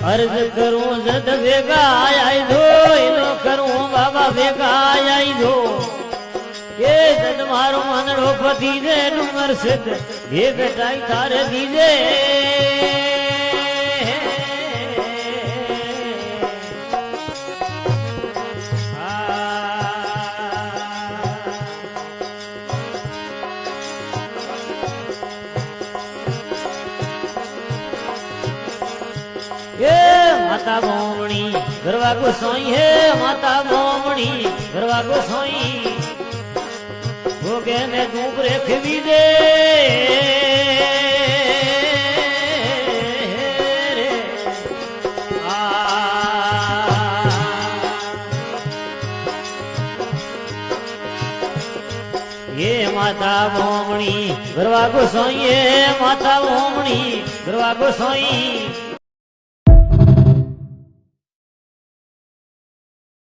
अर्ज करूं जद भेगा आई दो इलो करूं बाबा भेगा आई दो ये जद मारो मनड़ो पति दे डूंगर सिद्ध भेग टाई थारे दीजे माता मोमणी गरवा गोसाई है माता मोमणी गरवा गोसाई भोगे ने धूप रेखवी दे ये माता मोमणी गरवा गोसाई है माता मोमणी गरवा गोसाई